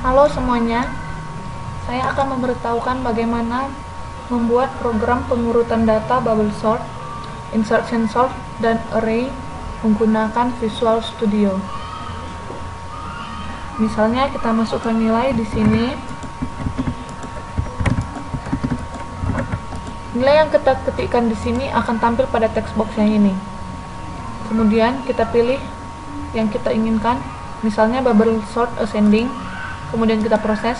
Halo semuanya, saya akan memberitahukan bagaimana membuat program pengurutan data bubble sort, insertion sort, dan array menggunakan Visual Studio. Misalnya kita masukkan nilai di sini. Nilai yang kita ketikkan di sini akan tampil pada text box yang ini. Kemudian kita pilih yang kita inginkan, misalnya bubble sort ascending. Kemudian kita proses,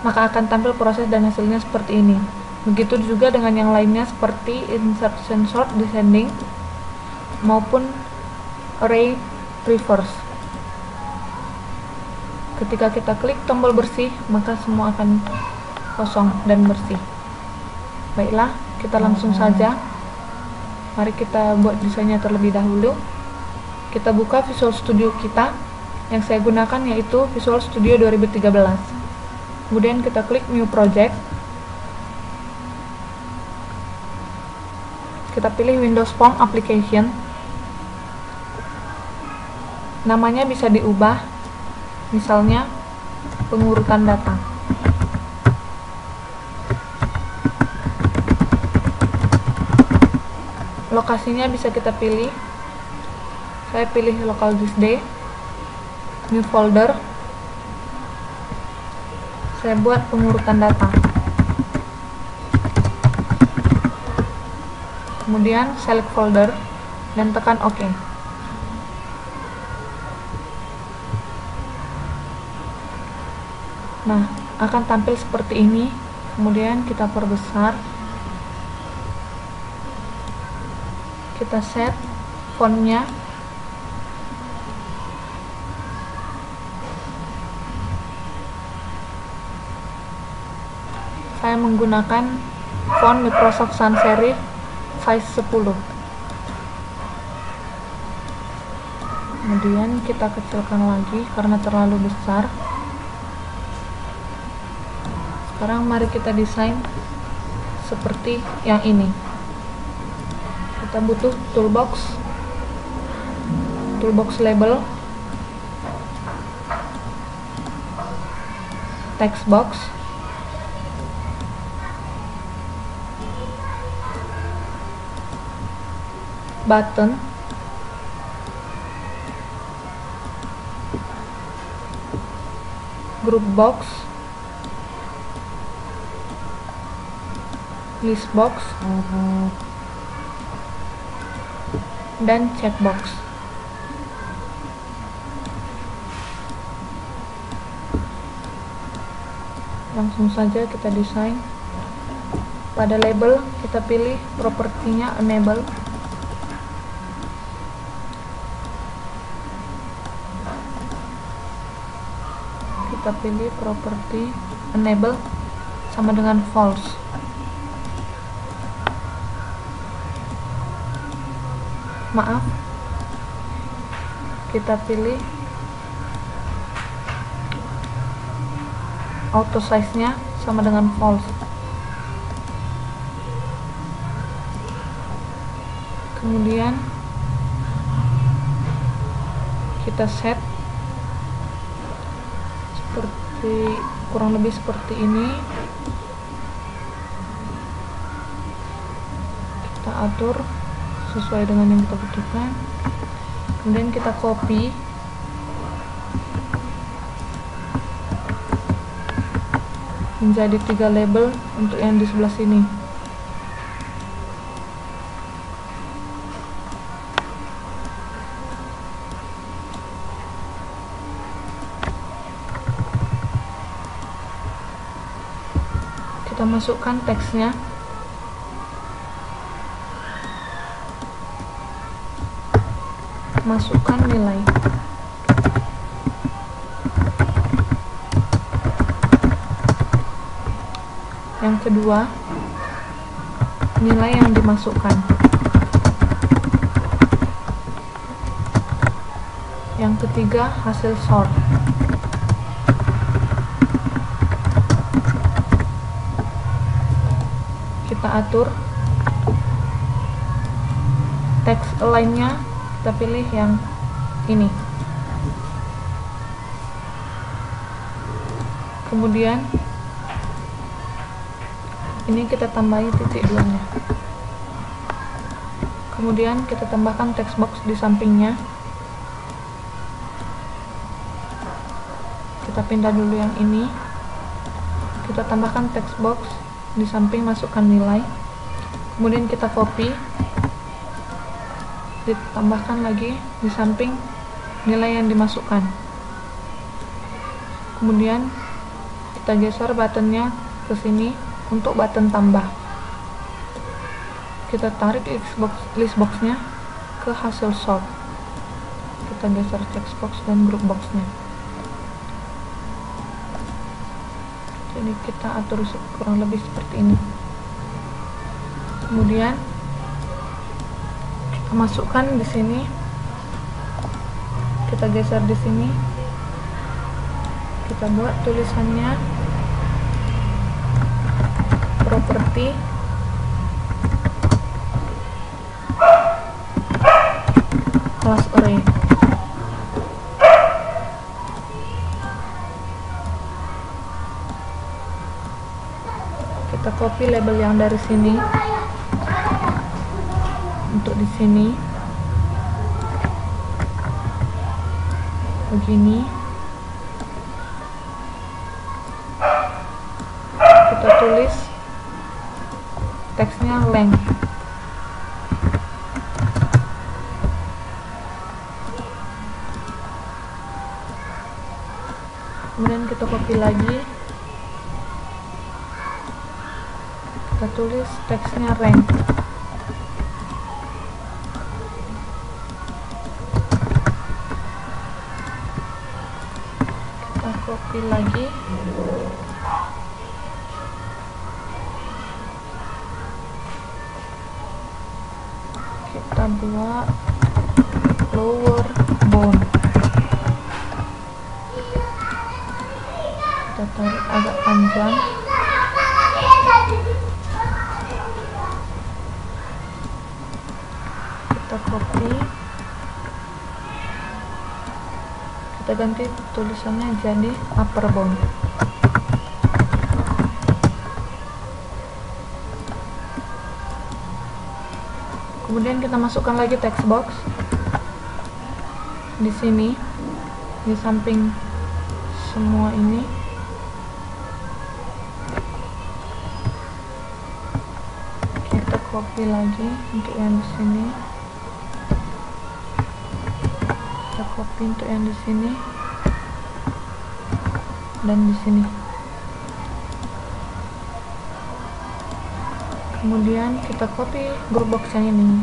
maka akan tampil proses dan hasilnya seperti ini. Begitu juga dengan yang lainnya seperti insertion sort descending maupun array reverse. Ketika kita klik tombol bersih, maka semua akan kosong dan bersih. Baiklah, kita langsung saja. Mari kita buat desainnya terlebih dahulu. Kita buka Visual Studio kita. Yang saya gunakan yaitu Visual Studio 2013. Kemudian kita klik New Project. Kita pilih Windows Form Application. Namanya bisa diubah, misalnya pengurutan data. Lokasinya bisa kita pilih. Saya pilih local disk D. New folder, saya buat pengurutan data. Kemudian select folder dan tekan OK. Nah, akan tampil seperti ini. Kemudian kita perbesar, kita set fontnya. Saya menggunakan font Microsoft Sans Serif size 10. Kemudian kita kecilkan lagi karena terlalu besar. Sekarang mari kita desain seperti yang ini. Kita butuh toolbox label, text box, button, group box, list box, dan checkbox. Langsung saja kita desain. Pada label kita pilih propertinya enable. Kita pilih properti enable sama dengan false. Maaf, kita pilih auto size nya sama dengan false. Kemudian kita set seperti kurang lebih seperti ini. Kita atur sesuai dengan yang kita butuhkan. Kemudian kita copy menjadi 3 label untuk yang di sebelah sini. Kita masukkan teksnya. Masukkan nilai. Yang kedua, nilai yang dimasukkan. Yang ketiga, hasil sort. Kita atur text align-nya, kita pilih yang ini. Kemudian ini kita tambahi titik 2 nya. Kemudian kita tambahkan text box di sampingnya. Kita pindah dulu yang ini. Kita tambahkan text box di samping masukkan nilai. Kemudian kita copy, ditambahkan lagi di samping nilai yang dimasukkan. Kemudian kita geser buttonnya ke sini untuk button tambah. Kita tarik list boxnya ke hasil sort. Kita geser text box dan group boxnya. Jadi kita atur kurang lebih seperti ini. Kemudian kita masukkan di sini, kita geser di sini, kita buat tulisannya property class array. Kita copy label yang dari sini untuk di sini begini. Kita tulis teksnya length. Kemudian kita copy lagi, kita tulis teksnya rank. Kita copy lagi, kita buat lower bound. Kita tarik agak panjang. Kita copy, kita ganti tulisannya jadi upper bound. Kemudian kita masukkan lagi text box di sini, di samping semua ini. Kita copy lagi untuk yang di sini. Kita copy untuk yang di sini dan di sini. Kemudian kita copy group box yang ini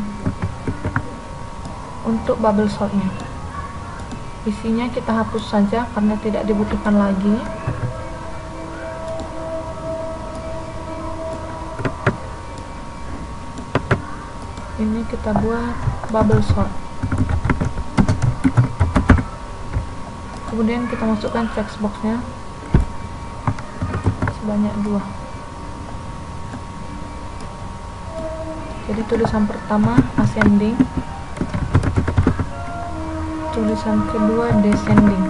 untuk bubble sortnya. Isinya kita hapus saja karena tidak dibutuhkan lagi. Ini kita buat bubble sort. Kemudian kita masukkan text boxnya sebanyak 2. Jadi tulisan pertama ascending, tulisan kedua descending.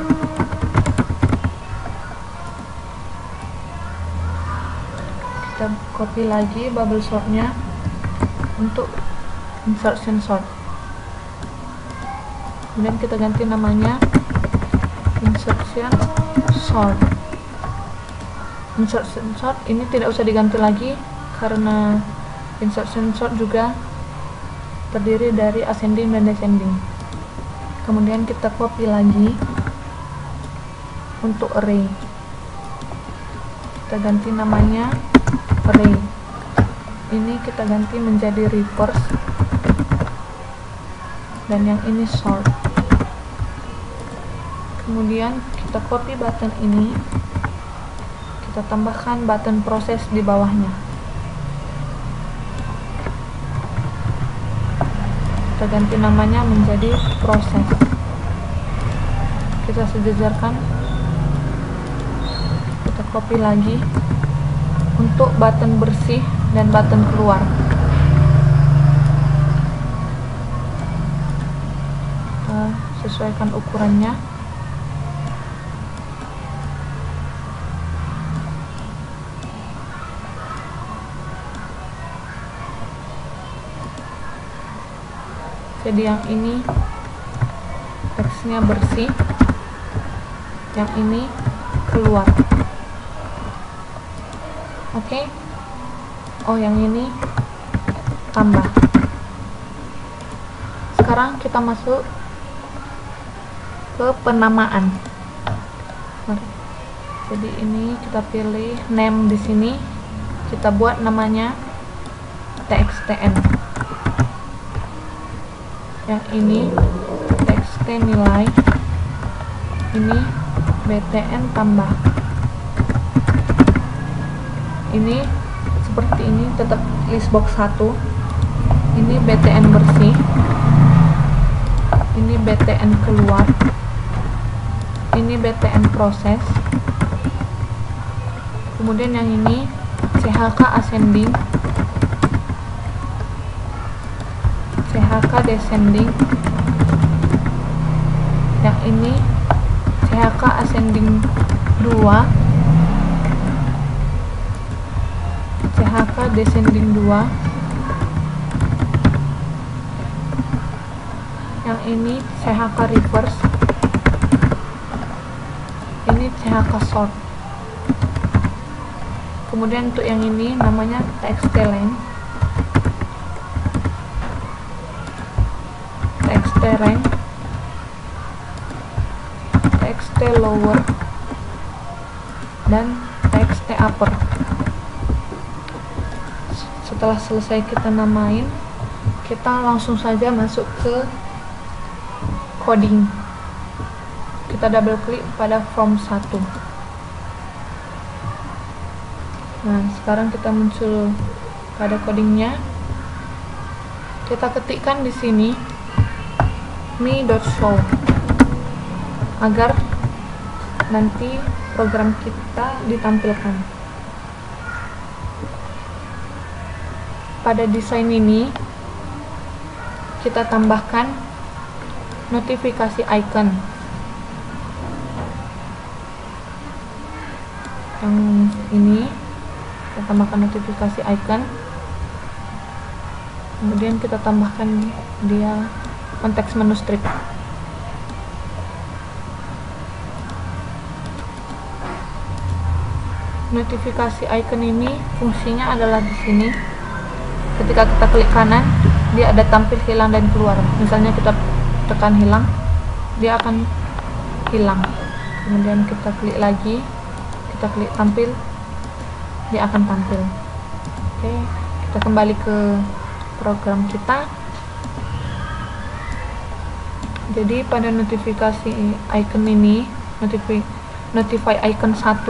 Kita copy lagi bubble sortnya untuk insertion sort. Kemudian kita ganti namanya insertion sort. Insertion sort ini tidak usah diganti lagi karena insertion sort juga terdiri dari ascending dan descending. Kemudian kita copy lagi untuk array. Kita ganti namanya array. Ini kita ganti menjadi reverse. Dan yang ini sort. Kemudian kita copy button ini. Kita tambahkan button proses di bawahnya. Kita ganti namanya menjadi proses. Kita sejajarkan. Kita copy lagi untuk button bersih dan button keluar. Kita sesuaikan ukurannya. Jadi yang ini teksnya bersih, yang ini keluar. Oke. Oh, yang ini tambah. Sekarang kita masuk ke penamaan. Mari. Jadi ini kita pilih name di sini, kita buat namanya txtn. Yang ini txt nilai, ini btn tambah. Ini seperti ini, tetap list box 1. Ini btn bersih, ini btn keluar, ini btn proses, kemudian yang ini chk ascending, chk descending, yang ini chk ascending 2, chk descending 2, yang ini chk reverse, ini chk sort. Kemudian untuk yang ini namanya txt length, txt rank, txt lower, dan txt upper. Setelah selesai kita namain, kita langsung saja masuk ke coding. Kita double klik pada form 1. Nah, sekarang kita muncul pada codingnya. Kita ketikkan di sini me.show agar nanti program kita ditampilkan. Pada desain ini kita tambahkan notifikasi icon. Yang ini kita tambahkan notifikasi icon, kemudian kita tambahkan dia konteks menu strip. Notifikasi icon ini fungsinya adalah di sini. Ketika kita klik kanan, dia ada tampil hilang dan keluar. Misalnya kita tekan hilang, dia akan hilang. Kemudian kita klik lagi, kita klik tampil, dia akan tampil. Oke, kita kembali ke program kita. Jadi pada notifikasi icon ini, notify icon 1,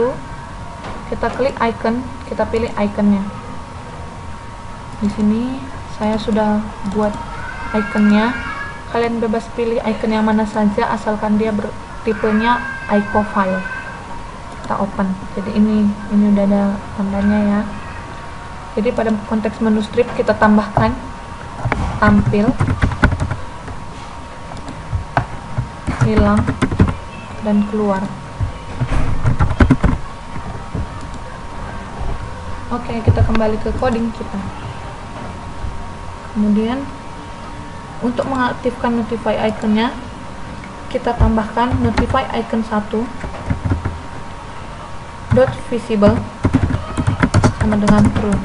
kita klik icon, kita pilih iconnya. Di sini saya sudah buat iconnya. Kalian bebas pilih icon yang mana saja asalkan dia bertipenya ICO file. Kita open. Jadi ini udah ada tandanya ya. Jadi pada konteks menu strip kita tambahkan tampil, hilang, dan keluar. Oke, kita kembali ke coding kita. Kemudian untuk mengaktifkan notify iconnya, kita tambahkan notify icon 1 dot visible sama dengan true.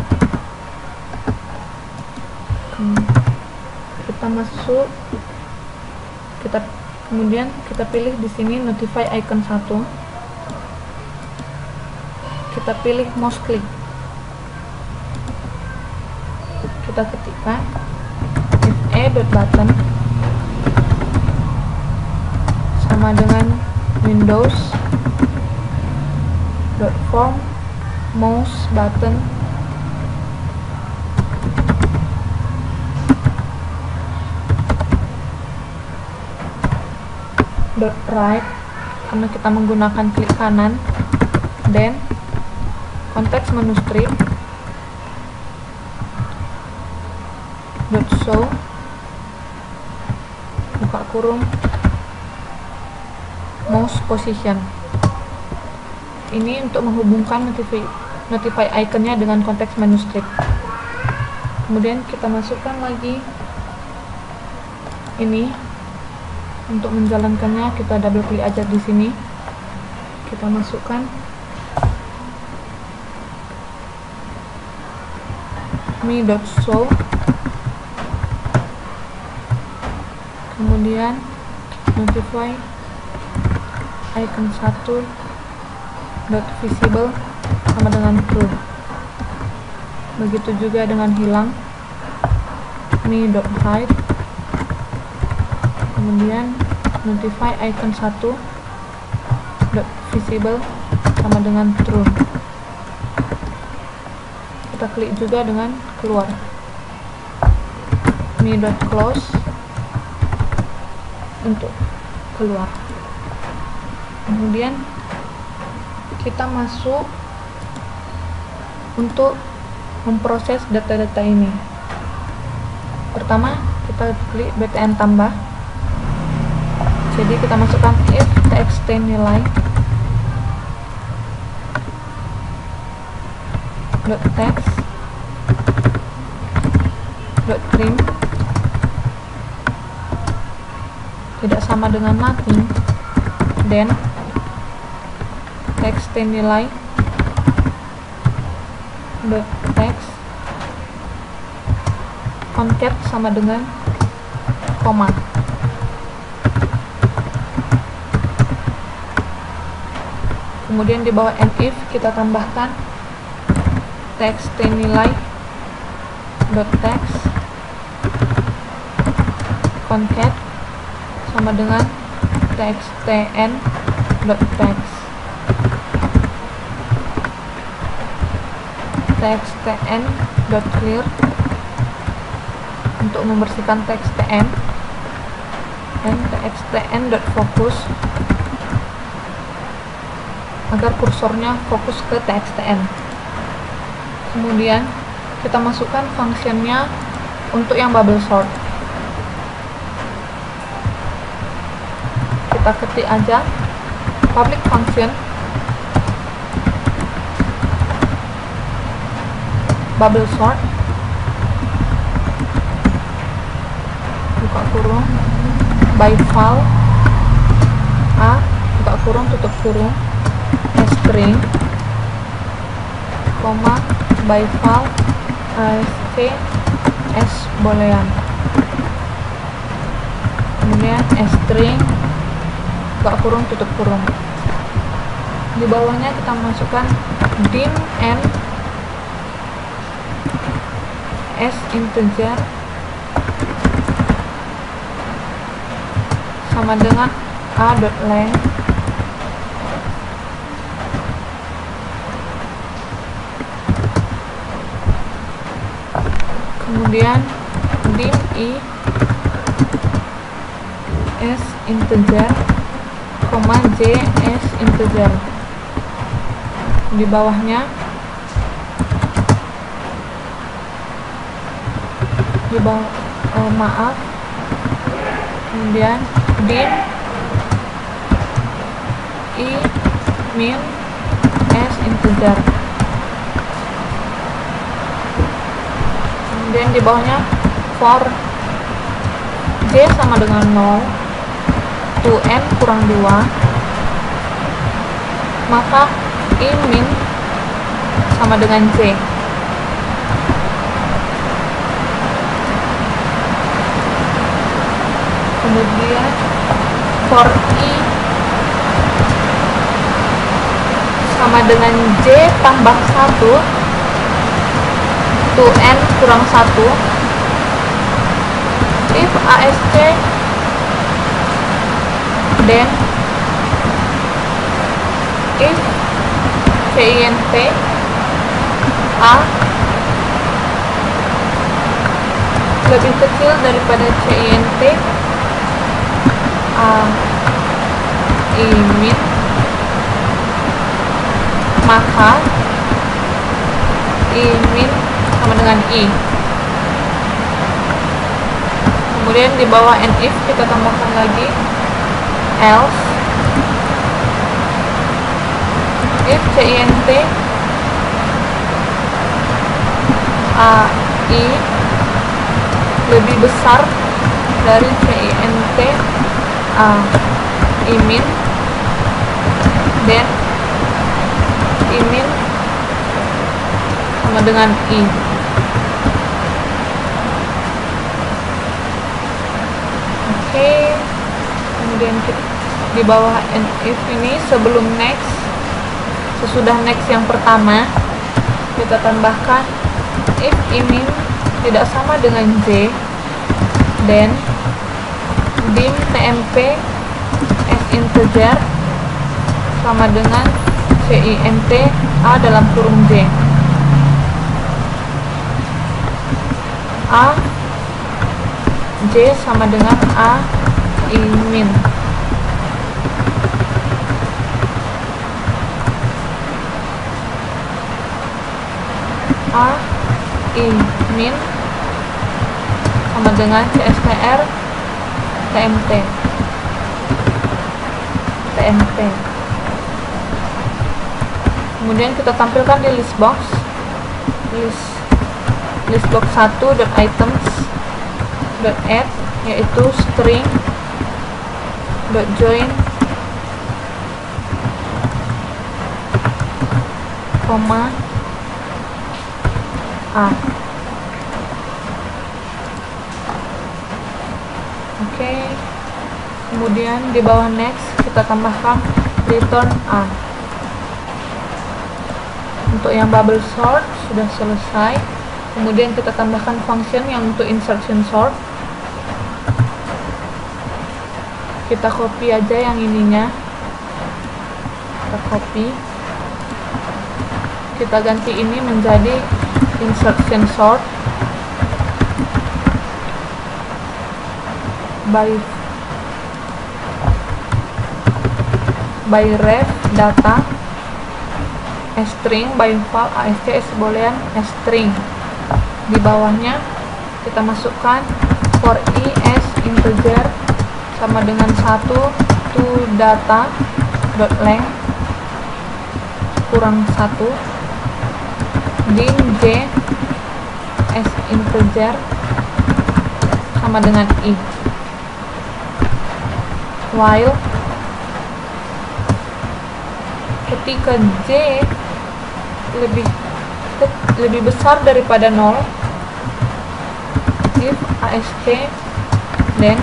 Kita masuk, kemudian kita pilih di sini notify icon 1, kita pilih mouse click, kita ketikkan if a.button sama dengan Windows form mouse button .right, karena kita menggunakan klik kanan, then konteks menu strip .show buka kurung mouse position. Ini untuk menghubungkan notify iconnya dengan konteks menu strip. Kemudian kita masukkan lagi ini. Untuk menjalankannya kita double klik aja di sini, kita masukkan me.show, kemudian notify icon 1 dot visible sama dengan true. Begitu juga dengan hilang me.hide, kemudian notify icon 1 dot visible sama dengan true. Kita klik juga dengan keluar me.close untuk keluar. Kemudian kita masuk untuk memproses data-data ini. Pertama kita klik btn tambah, jadi kita masukkan if txt nilai dot text dot trim tidak sama dengan nothing, then txt nilai dot text concat sama dengan koma. Kemudian di bawah and if kita tambahkan txt nilai dot text concat sama dengan txtn dot text txtn dot clear untuk membersihkan txtn, dan txtn dot focus agar kursornya fokus ke txtn. Kemudian kita masukkan fungsinya untuk yang bubble sort. Kita ketik aja public function bubble sort buka kurung by file a buka kurung tutup kurung string koma by file asc s boolean, kemudian string buka kurung tutup kurung. Di bawahnya kita masukkan dim n s integer sama dengan a.length kemudian dim i s integer, j s integer. Di bawahnya kemudian dim i min s integer. Kemudian di bawahnya for j sama dengan 0 to n kurang 2, maka i min sama dengan j. Kemudian for i sama dengan j tambah 1 to n kurang 1 if asc then if cint a lebih kecil daripada cint a i min, maka i min sama dengan i. Kemudian di bawah and if kita tambahkan lagi else if cint a i lebih besar dari CINT A imin, then imin sama dengan I. Oke, kemudian di bawah if ini sebelum next, sesudah next yang pertama, kita tambahkan if imin tidak sama dengan J, then dim tmp as integer sama dengan CINT A dalam kurung J. A J sama dengan A imin. A imin sama dengan CSTR TMT. Kemudian kita tampilkan di list box 1.items.add, yaitu string .join koma A. Oke, kemudian di bawah next kita tambahkan return A. Untuk yang bubble sort sudah selesai. Kemudian kita tambahkan function yang untuk insertion sort. Kita copy aja yang ininya, kita copy, kita ganti ini menjadi insertion sort by ref data string by file asc sebolehan string. Di bawahnya kita masukkan for i as integer sama dengan 1 to data dot length kurang 1 dim j as integer sama dengan i, while ketika j lebih besar daripada 0, if asc then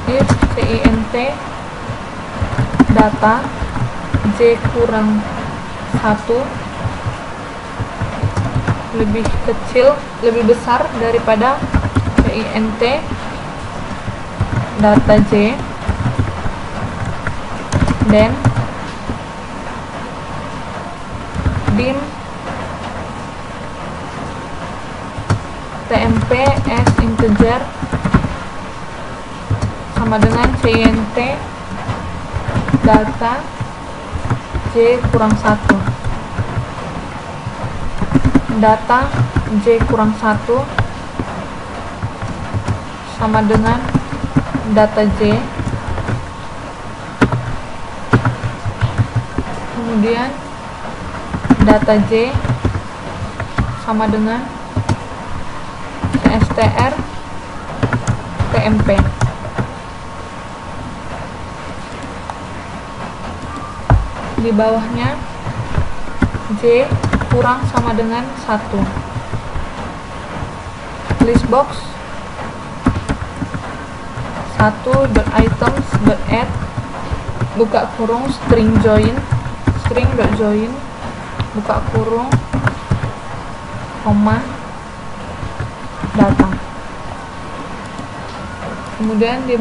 if CINT data j kurang 1 lebih besar daripada CINT data j, then dim tmp as integer sama dengan CINT data j kurang 1. Data j kurang 1 sama dengan data j, kemudian data j sama dengan CSTR TMP. Di bawahnya j kurang sama dengan 1. List box 1.items.add buka kurung string .join buka kurung koma data. Kemudian di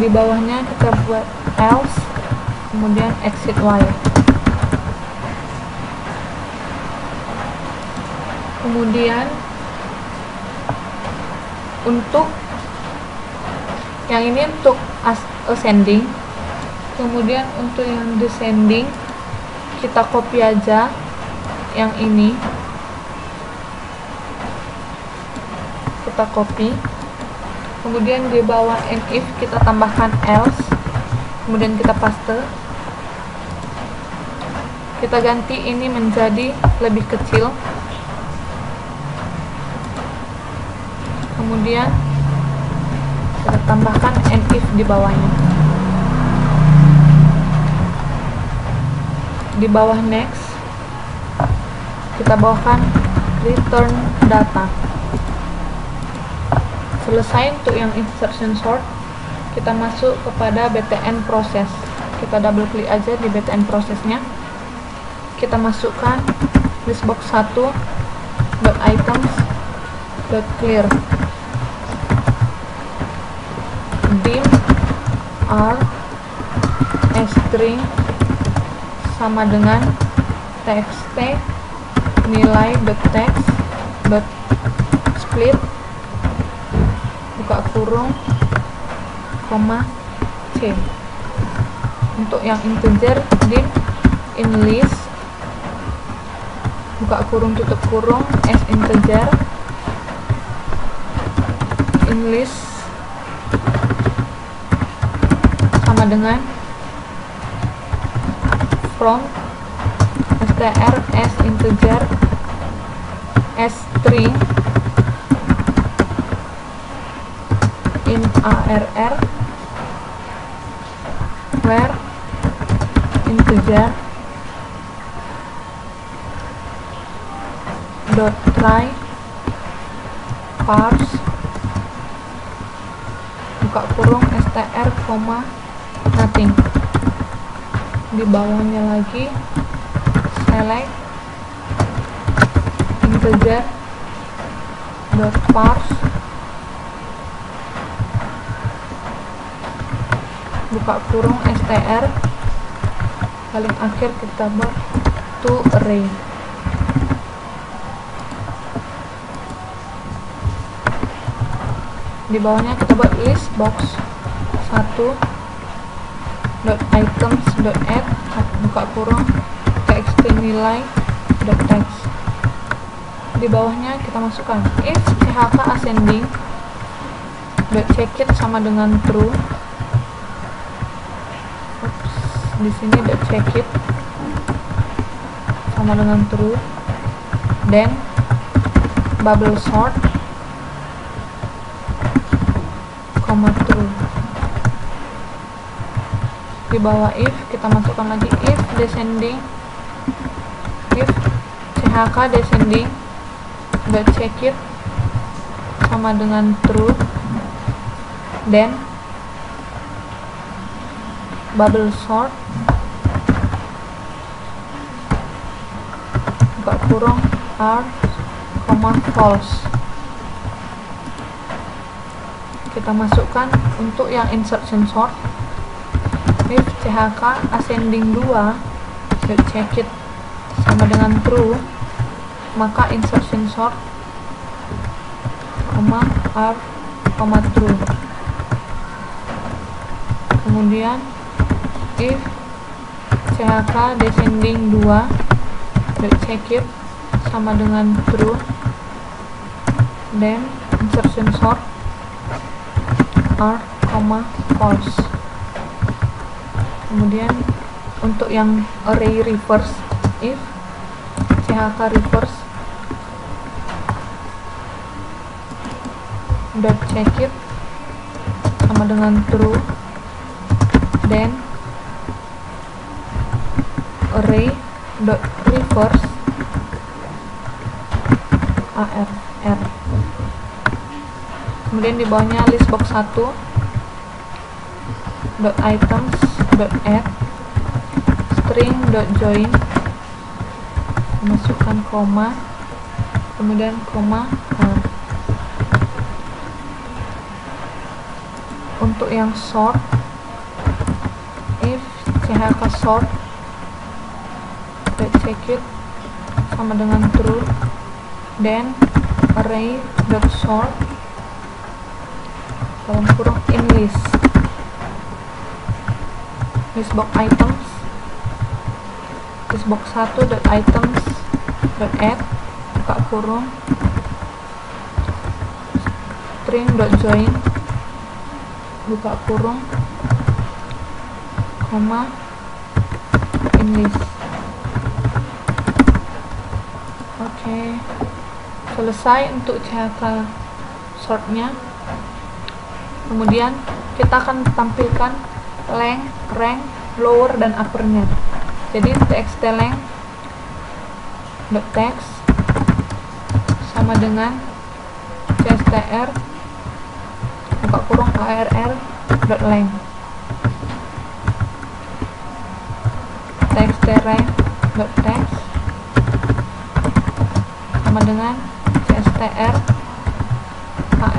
bawahnya kita buat else, kemudian exit while. Kemudian untuk yang ini untuk ascending, kemudian untuk yang descending kita copy aja yang ini, kita copy, kemudian di bawah and if kita tambahkan else, kemudian kita paste, kita ganti ini menjadi lebih kecil kemudian kita tambahkan and if di bawahnya. Di bawah next kita bawakan return data. Selesai untuk yang insertion sort, kita masuk kepada btn process. Kita double klik aja di btn processnya, kita masukkan listbox 1 .items .clear dim r string sama dengan txt nilai .text .split buka kurung koma c. Untuk yang integer dim in list buka kurung tutup kurung as integer in list sama dengan from str as integer as string in arr where integer dot try parse buka kurung str koma nothing. Di bawahnya lagi select integer dot parse buka kurung str paling akhir kita buat to array. Di bawahnya kita buat list box 1 .items .add buka kurung txt nilai .text. Di bawahnya kita masukkan if chk ascending .checkit sama dengan true. Di sini .checkit sama dengan true, then bubble sort koma true. Di bawah if kita masukkan lagi if descending if chk descending .checkit sama dengan true, then bubble sort buka kurung r koma false. Kita masukkan untuk yang insertion sort if chk ascending 2 .checkit sama dengan true, maka insertion sort r true. Kemudian if chk descending 2 .checkit sama dengan true, then insertion sort r false. Kemudian untuk yang array reverse if chk reverse .checkit sama dengan true, then array reverse arr. Kemudian di bawahnya listbox 1 .items .add string .join masukkan koma kemudian koma r. Untuk yang sort if chk sort .checkit sama dengan true, then array .sort dalam kurung in listbox items listbox 1 .items .add buka kurung string .join buka kurung koma in list. Oke, selesai untuk chk sortnya. Kemudian kita akan tampilkan length, rank, lower, dan uppernya. Jadi txt length .text sama dengan cstr buka kurung arr.length. txt_rank.text sama dengan cstr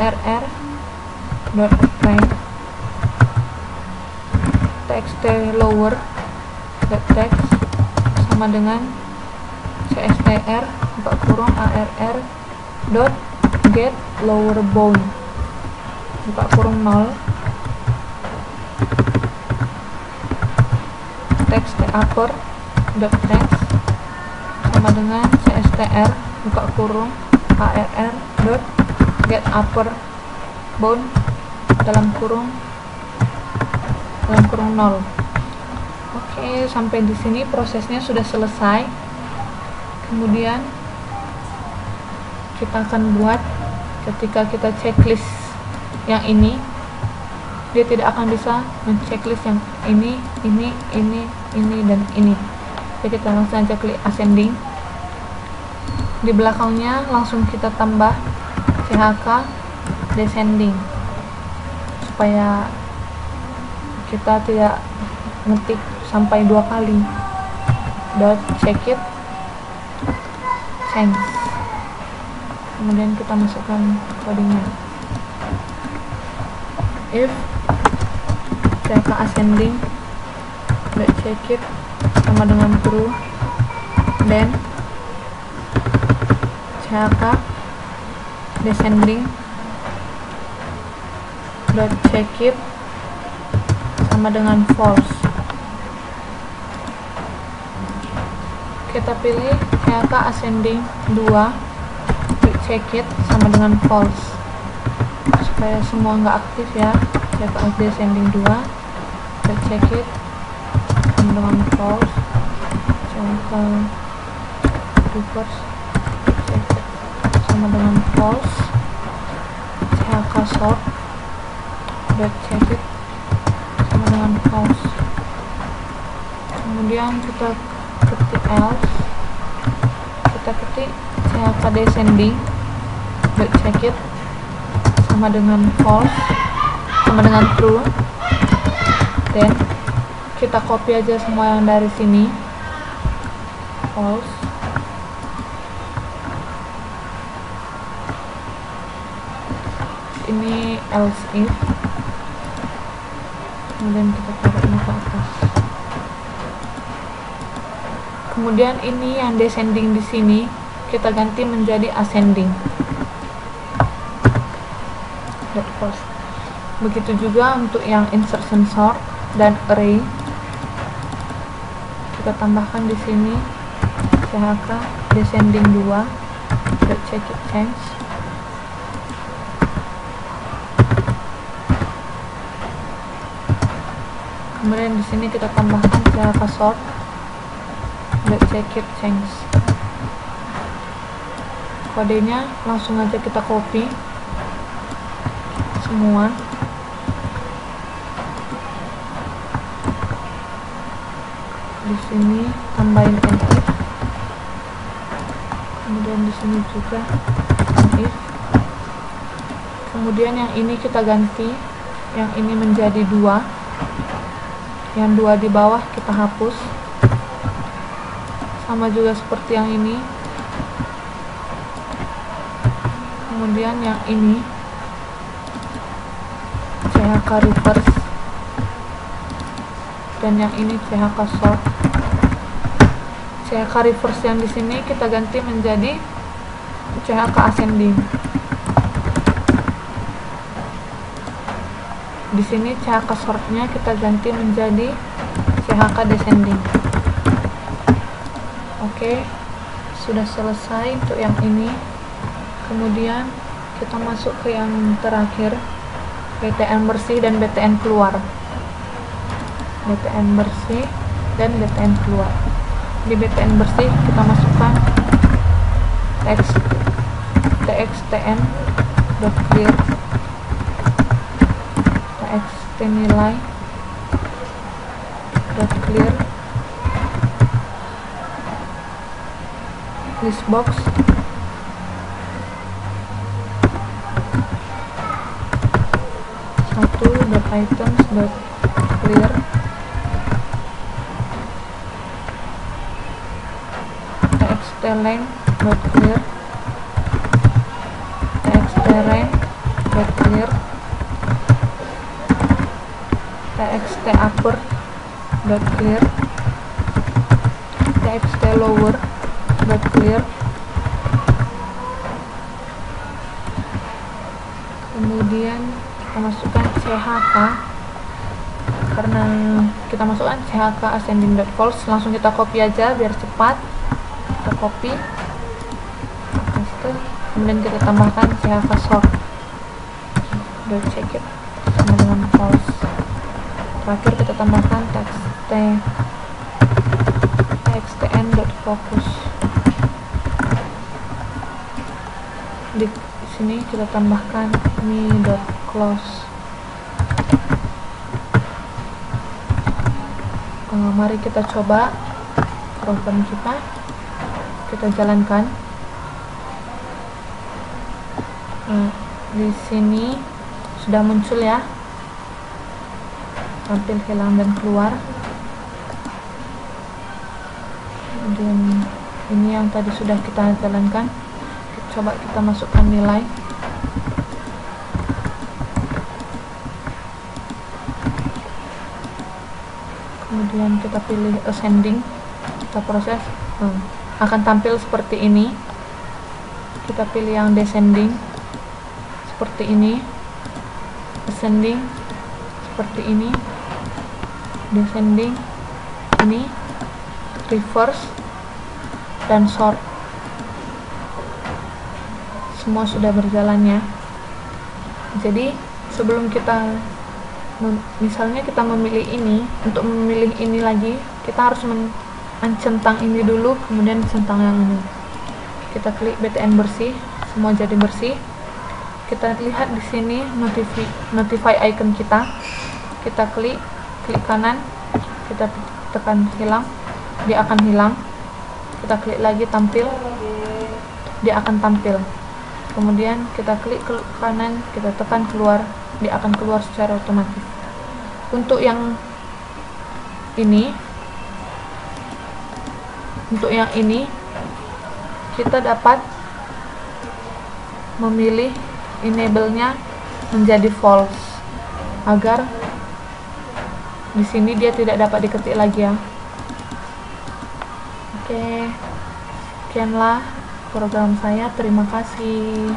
arr.rank. txt_lower.text sama dengan cstr buka kurung arr.getLowerBound buka kurung 0. txt_upper.text sama dengan cstr buka kurung arr.getUpperBound dalam kurung 0. Oke, sampai di sini prosesnya sudah selesai. Kemudian kita akan buat, ketika kita checklist yang ini, dia tidak akan bisa men-checklist yang ini, dan ini. Jadi kita langsung aja klik ascending. Di belakangnya langsung kita tambah chk descending supaya kita tidak ngetik sampai 2 kali. .checkeIt change. Kemudian kita masukkan kodenya. If chk ascending .checkeIt sama dengan true, then chk descending .checkeIt sama dengan false. Kita pilih chk ascending 2 .checkeIt sama dengan false supaya semua nggak aktif ya. chk descending 2 .checkeIt sama dengan false. chk reverse .checkeIt sama dengan false. chk sort .checkeIt sama dengan false. Kemudian kita ketik else, kita ketik chk descending .checkeIt sama dengan false sama dengan true, dan kita copy aja semua yang dari sini false. Ini else if, kemudian kita taruh ini ke atas. Kemudian ini yang descending di sini kita ganti menjadi ascending. Begitu juga untuk yang insertion sort dan array. Kita tambahkan di sini chk descending 2 .checkeIt change. Kemudian di sini kita tambahkan chk sort .checkeIt change. Kodenya langsung aja kita copy semua. Di sini tambahin if, kemudian di sini juga if. Kemudian yang ini kita ganti, yang ini menjadi 2, yang 2 di bawah kita hapus, sama juga seperti yang ini. Kemudian yang ini chk reverse, dan yang ini chk sort. chk reverse yang di sini kita ganti menjadi chk ascending. Di sini chk sortnya kita ganti menjadi chk descending. Oke, sudah selesai untuk yang ini. Kemudian kita masuk ke yang terakhir, btn bersih dan btn keluar. btn bersih dan btn keluar. Di btn bersih kita masukkan txtn dot clear, txt nilai dot clear, listbox dot items dot clear, txt length dot clear, txt rank dot clear, txt upper dot clear, txt lower dot clear. Kemudian kita masukkan chk, karena kita masukkan chk ascending dot false, langsung kita copy aja biar cepat. Kita copy, paste, kemudian kita tambahkan chk sort dot check it sama dengan false. Terakhir kita tambahkan txtn dot focus. Di sini kita tambahkan me dot close. Mari kita coba program kita jalankan. Di sini sudah muncul ya, tampil hilang dan keluar. Kemudian ini yang tadi sudah kita jalankan. Coba kita masukkan nilai. Kemudian kita pilih ascending, kita proses, akan tampil seperti ini. Kita pilih yang descending seperti ini, ascending seperti ini, descending ini, reverse, dan sort. Semua sudah berjalan ya. Jadi sebelum kita misalnya kita memilih ini, untuk memilih ini lagi kita harus mencentang ini dulu, kemudian centang yang ini. Kita klik btn bersih, semua jadi bersih. Kita lihat di sini notify icon kita klik kanan, kita tekan hilang, dia akan hilang. Kita klik lagi tampil, dia akan tampil. Kemudian kita klik ke kanan, kita tekan keluar, dia akan keluar secara otomatis. Untuk yang ini kita dapat memilih enable-nya menjadi false agar di sini dia tidak dapat diketik lagi ya. Oke, sekianlah program saya. Terima kasih.